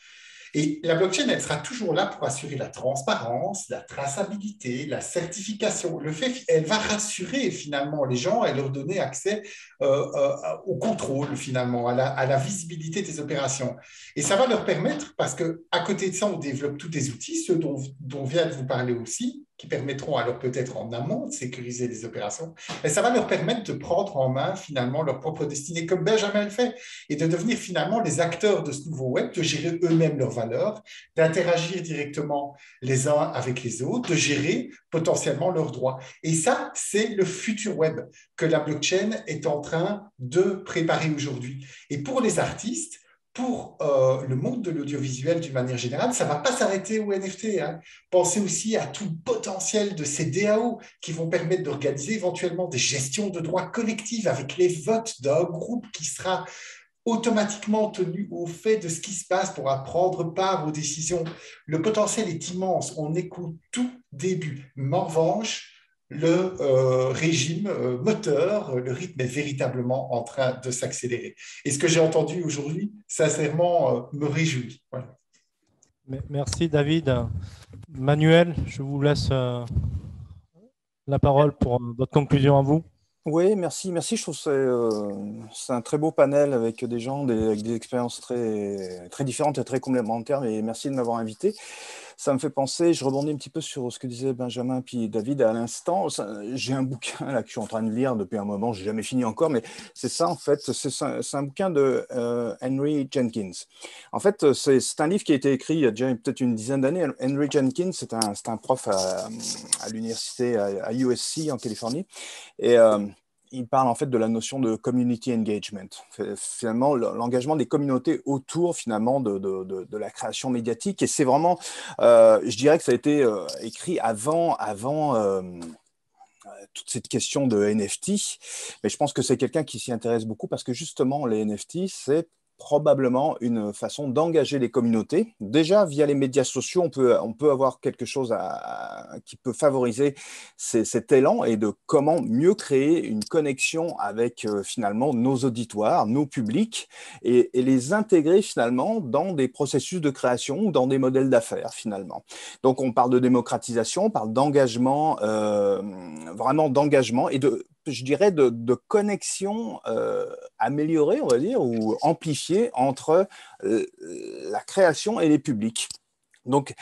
Et la blockchain, elle sera toujours là pour assurer la transparence, la traçabilité, la certification. Elle va rassurer finalement les gens et leur donner accès au contrôle finalement, à la visibilité des opérations. Et ça va leur permettre, parce qu'à côté de ça, on développe tous des outils, ceux dont vient de vous parler aussi, qui permettront alors peut-être en amont de sécuriser les opérations, et ça va leur permettre de prendre en main finalement leur propre destinée, comme Benjamin le fait, et de devenir finalement les acteurs de ce nouveau web, de gérer eux-mêmes leurs valeurs, d'interagir directement les uns avec les autres, de gérer potentiellement leurs droits. Et ça, c'est le futur web que la blockchain est en train de préparer aujourd'hui. Et pour les artistes, pour le monde de l'audiovisuel d'une manière générale, ça ne va pas s'arrêter au NFT. Hein. Pensez aussi à tout le potentiel de ces DAO qui vont permettre d'organiser éventuellement des gestions de droits collectives avec les votes d'un groupe qui sera automatiquement tenu au fait de ce qui se passe pour prendre part aux décisions. Le potentiel est immense. On est qu'au tout début. Mais en revanche, le régime moteur, le rythme est véritablement en train de s'accélérer. Et ce que j'ai entendu aujourd'hui, sincèrement, me réjouit. Voilà. Merci David. Manuel, je vous laisse la parole pour votre conclusion à vous. Oui, merci. Je trouve que c'est un très beau panel avec des gens avec des expériences très, très différentes et très complémentaires. Et merci de m'avoir invité. Ça me fait penser, je rebondis un petit peu sur ce que disaient Benjamin puis David à l'instant. J'ai un bouquin là que je suis en train de lire depuis un moment, je n'ai jamais fini encore, mais c'est ça en fait, c'est un bouquin de Henry Jenkins. En fait, c'est un livre qui a été écrit il y a déjà peut-être une dizaine d'années. Henry Jenkins, c'est un prof à l'université à USC en Californie. Et il parle en fait de la notion de community engagement, finalement l'engagement des communautés autour finalement de la création médiatique. Et c'est vraiment, je dirais que ça a été écrit avant toute cette question de NFT, mais je pense que c'est quelqu'un qui s'y intéresse beaucoup parce que justement les NFT, c'est probablement une façon d'engager les communautés. Déjà, via les médias sociaux, on peut avoir quelque chose qui peut favoriser cet élan et de comment mieux créer une connexion avec finalement nos auditoires, nos publics et les intégrer finalement dans des processus de création ou dans des modèles d'affaires finalement. Donc, on parle de démocratisation, on parle d'engagement, vraiment d'engagement et je dirais, de connexion améliorée, on va dire, ou amplifiée entre la création et les publics. Donc,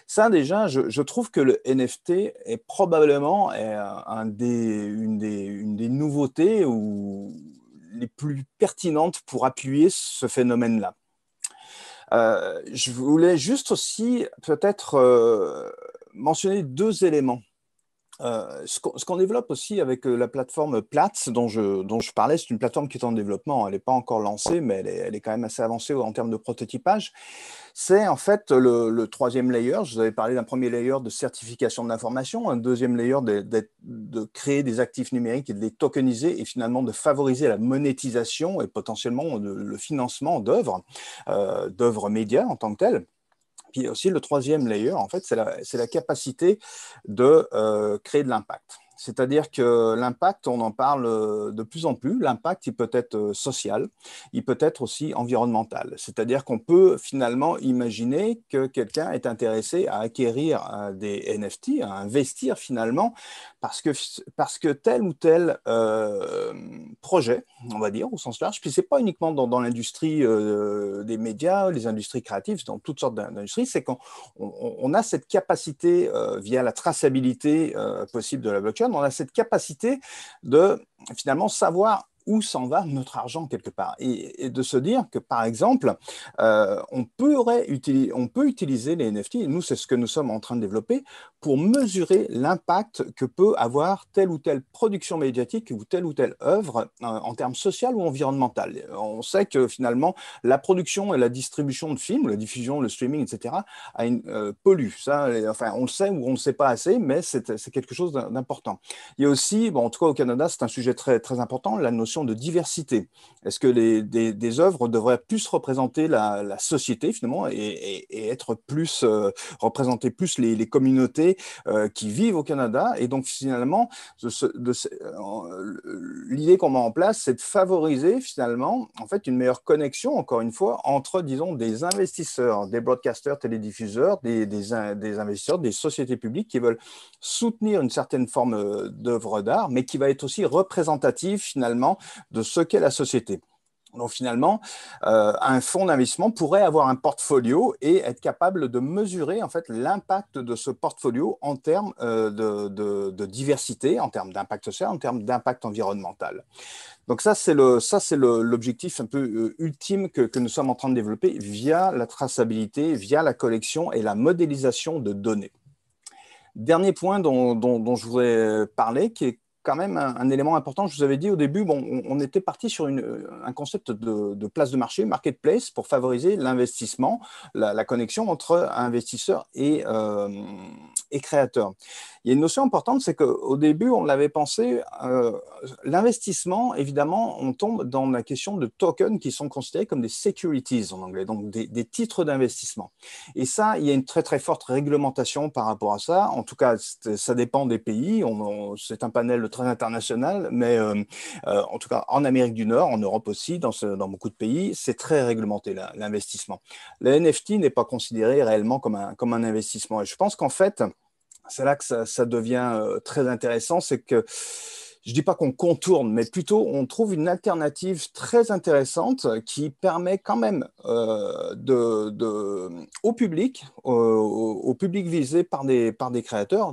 ça, déjà, je trouve que le NFT est probablement une des nouveautés les plus pertinentes pour appuyer ce phénomène-là. Je voulais juste aussi peut-être mentionner deux éléments. Ce qu'on développe aussi avec la plateforme Platts dont je parlais, c'est une plateforme qui est en développement, elle n'est pas encore lancée, mais elle est quand même assez avancée en termes de prototypage. C'est en fait le troisième layer. Je vous avais parlé d'un premier layer de certification de l'information, un deuxième layer de créer des actifs numériques et de les tokeniser et finalement de favoriser la monétisation et potentiellement le financement d'œuvres médias en tant que telles. Puis aussi, le troisième layer, en fait, c'est la capacité de créer de l'impact. C'est-à-dire que l'impact, on en parle de plus en plus. L'impact, il peut être social, il peut être aussi environnemental. C'est-à-dire qu'on peut finalement imaginer que quelqu'un est intéressé à acquérir des NFT, à investir finalement, parce que tel ou tel projet, on va dire, au sens large, puis ce n'est pas uniquement dans l'industrie des médias, les industries créatives, dans toutes sortes d'industries, c'est qu'on a cette capacité, via la traçabilité possible de la blockchain, on a cette capacité de finalement savoir où s'en va notre argent quelque part et de se dire que, par exemple, on peut utiliser les NFT, et nous, c'est ce que nous sommes en train de développer, pour mesurer l'impact que peut avoir telle ou telle production médiatique ou telle œuvre en termes social ou environnemental. On sait que finalement, la production et la distribution de films, la diffusion, le streaming, etc., pollue. Ça, enfin, on le sait ou on ne le sait pas assez, mais c'est quelque chose d'important. Il y a aussi, bon, en tout cas au Canada, c'est un sujet très, très important, la notion notion de diversité. Est-ce que des œuvres devraient plus représenter la société finalement et être plus représenter plus les communautés qui vivent au Canada? Et donc finalement, l'idée qu'on met en place, c'est de favoriser finalement en fait une meilleure connexion, encore une fois, entre disons des investisseurs, des broadcasters, télédiffuseurs, des investisseurs, des sociétés publiques qui veulent soutenir une certaine forme d'œuvre d'art, mais qui va être aussi représentative finalement de ce qu'est la société. Donc finalement, un fonds d'investissement pourrait avoir un portfolio et être capable de mesurer en fait l'impact de ce portfolio en termes de diversité, en termes d'impact social, en termes d'impact environnemental. Donc ça, c'est l'objectif un peu ultime que nous sommes en train de développer via la traçabilité, via la collection et la modélisation de données. Dernier point dont je voudrais parler, qui est quand même un élément important. Je vous avais dit au début, bon, on était parti sur un concept de place de marché, marketplace, pour favoriser l'investissement, la connexion entre investisseurs et créateurs. Il y a une notion importante, c'est qu'au début, on l'avait pensé, l'investissement, évidemment, on tombe dans la question de tokens qui sont considérés comme des securities en anglais, donc des titres d'investissement. Et ça, il y a une très très forte réglementation par rapport à ça. En tout cas, ça dépend des pays. C'est un panel très international, mais en tout cas en Amérique du Nord, en Europe aussi, dans beaucoup de pays, c'est très réglementé l'investissement. Le NFT n'est pas considéré réellement comme un investissement. Et je pense qu'en fait, c'est là que ça devient très intéressant, c'est que je ne dis pas qu'on contourne, mais plutôt on trouve une alternative très intéressante qui permet quand même au public visé par des créateurs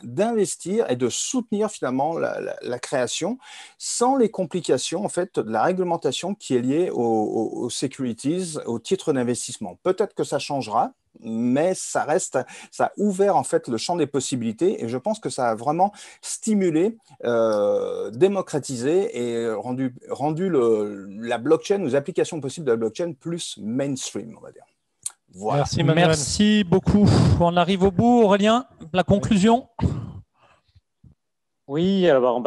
d'investir et de soutenir finalement la création sans les complications en fait de la réglementation qui est liée aux securities, aux titres d'investissement. Peut-être que ça changera, mais ça a ouvert en fait le champ des possibilités et je pense que ça a vraiment stimulé, démocratisé et rendu la blockchain, les applications possibles de la blockchain plus mainstream, on va dire. Voilà. Merci Manuel. Merci beaucoup. On arrive au bout, Aurélien, la conclusion. Oui, alors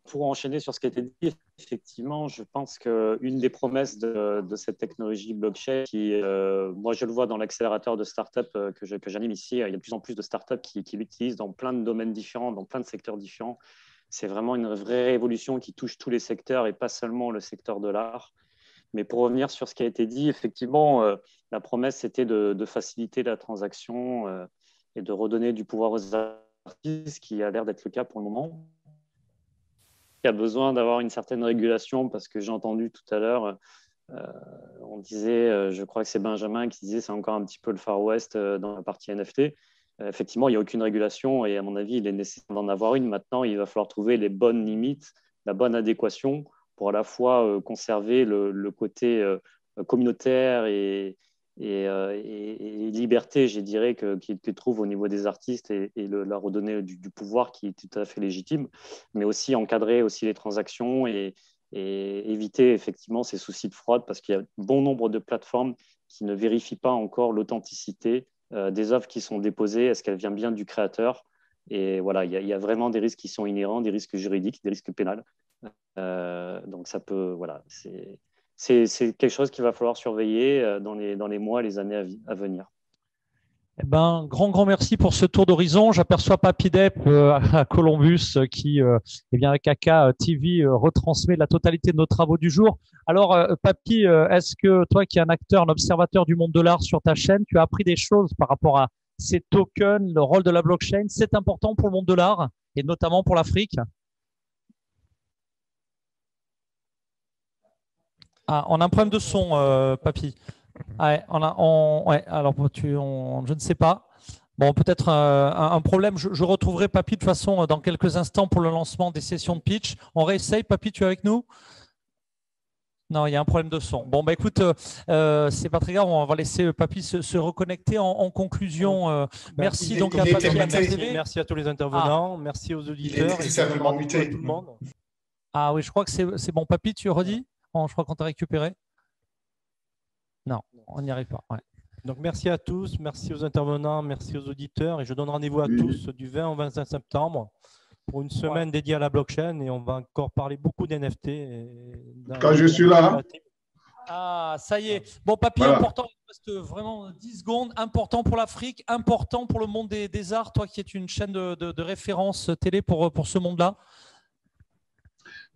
pour enchaîner sur ce qui a été dit, effectivement, je pense qu'une des promesses de cette technologie blockchain, moi je le vois dans l'accélérateur de startups que j'anime ici, il y a de plus en plus de startups qui l'utilisent dans plein de domaines différents, dans plein de secteurs différents. C'est vraiment une vraie révolution qui touche tous les secteurs et pas seulement le secteur de l'art. Mais pour revenir sur ce qui a été dit, effectivement, la promesse c'était de faciliter la transaction et de redonner du pouvoir aux artistes, qui a l'air d'être le cas pour le moment. Il y a besoin d'avoir une certaine régulation parce que j'ai entendu tout à l'heure, on disait, je crois que c'est Benjamin qui disait c'est encore un petit peu le Far West dans la partie NFT. Effectivement, il n'y a aucune régulation et à mon avis, il est nécessaire d'en avoir une. Maintenant, il va falloir trouver les bonnes limites, la bonne adéquation pour à la fois conserver le côté communautaire et liberté, je dirais, qu'il trouve au niveau des artistes et leur redonner du pouvoir qui est tout à fait légitime, mais aussi encadrer aussi les transactions et éviter effectivement ces soucis de fraude parce qu'il y a bon nombre de plateformes qui ne vérifient pas encore l'authenticité des œuvres qui sont déposées, est-ce qu'elles viennent bien du créateur? Et voilà, il y a vraiment des risques qui sont inhérents, des risques juridiques, des risques pénals. Donc ça peut, voilà, c'est quelque chose qu'il va falloir surveiller dans les mois, les années à venir. Eh ben, grand merci pour ce tour d'horizon. J'aperçois Papy Depp à Columbus qui, eh bien, avec AK TV, retransmet la totalité de nos travaux du jour. Alors, Papy, est-ce que toi qui es un acteur, un observateur du monde de l'art sur ta chaîne, tu as appris des choses par rapport à ces tokens, le rôle de la blockchain? C'est important pour le monde de l'art et notamment pour l'Afrique? Ah, on a un problème de son, Papy. Ouais, alors je ne sais pas. Bon, peut-être un problème. Je retrouverai Papy de toute façon dans quelques instants pour le lancement des sessions de pitch. On réessaye. Papy, tu es avec nous? Non, il y a un problème de son. Bon, bah écoute, c'est pas très grave. On va laisser Papy se reconnecter en conclusion. Merci donc à Papy. Merci à tous les intervenants. Merci aux auditeurs. Il est tout simplement muté. Tout le monde. Ah oui, je crois que c'est bon. Papy, tu redis? Je crois qu'on t'a récupéré. Non, on n'y arrive pas. Ouais. Donc, merci à tous, merci aux intervenants, merci aux auditeurs. Et je donne rendez-vous à tous du 20 au 25 septembre pour une semaine dédiée à la blockchain et on va encore parler beaucoup d'NFT. Quand je suis là. Ah, ça y est. Bon, Papy, voilà. Important, il reste vraiment 10 secondes. Important pour l'Afrique, important pour le monde des arts, toi qui es une chaîne de référence télé pour ce monde-là.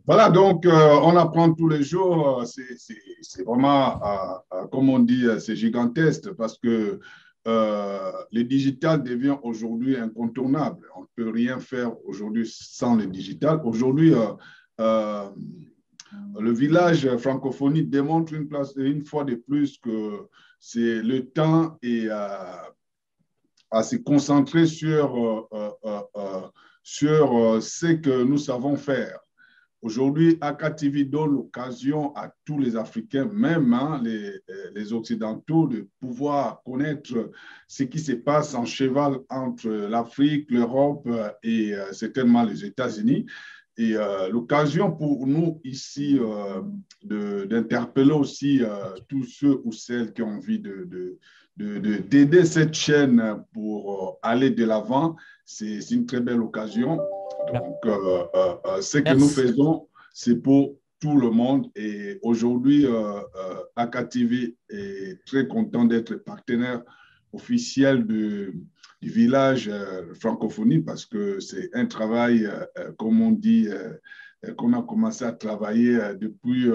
Voilà, donc on apprend tous les jours. C'est vraiment, comme on dit, c'est gigantesque parce que le digital devient aujourd'hui incontournable. On ne peut rien faire aujourd'hui sans le digital. Aujourd'hui, le village francophonie démontre une fois de plus que c'est le temps et à se concentrer sur ce que nous savons faire. Aujourd'hui, AKTV donne l'occasion à tous les Africains, même les Occidentaux, de pouvoir connaître ce qui se passe en cheval entre l'Afrique, l'Europe et certainement les États-Unis. Et l'occasion pour nous ici d'interpeller aussi tous ceux ou celles qui ont envie d'aider cette chaîne pour aller de l'avant, c'est une très belle occasion. Donc, ce que nous faisons, c'est pour tout le monde. Et aujourd'hui, AKTV est très content d'être partenaire officiel du village francophonie parce que c'est un travail, comme on dit, qu'on a commencé à travailler depuis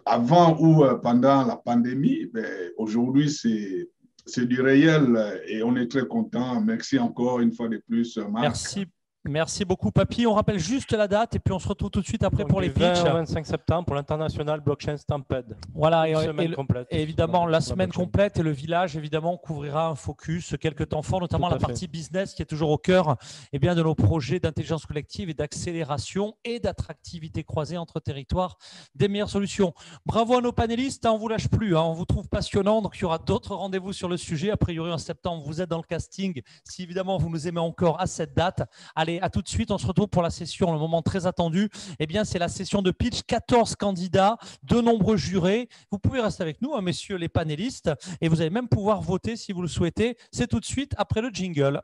avant ou pendant la pandémie. Aujourd'hui, c'est du réel et on est très content. Merci encore une fois de plus, Marc. Merci beaucoup, Papy. On rappelle juste la date et puis on se retrouve tout de suite après. Donc, pour les pitchs. 20-25 septembre pour l'International Blockchain Stampede. Voilà, et évidemment, la semaine complète et le village, évidemment, couvrira un focus quelques temps forts, notamment la partie business qui est toujours au cœur de nos projets d'intelligence collective et d'accélération et d'attractivité croisée entre territoires, des meilleures solutions. Bravo à nos panélistes, on ne vous lâche plus, on vous trouve passionnants, donc il y aura d'autres rendez-vous sur le sujet. A priori, en septembre, vous êtes dans le casting, si évidemment vous nous aimez encore à cette date. Allez, à tout de suite, on se retrouve pour la session, le moment très attendu. C'est la session de pitch, 14 candidats, de nombreux jurés. Vous pouvez rester avec nous, messieurs les panélistes, et vous allez même pouvoir voter si vous le souhaitez. C'est tout de suite après le jingle.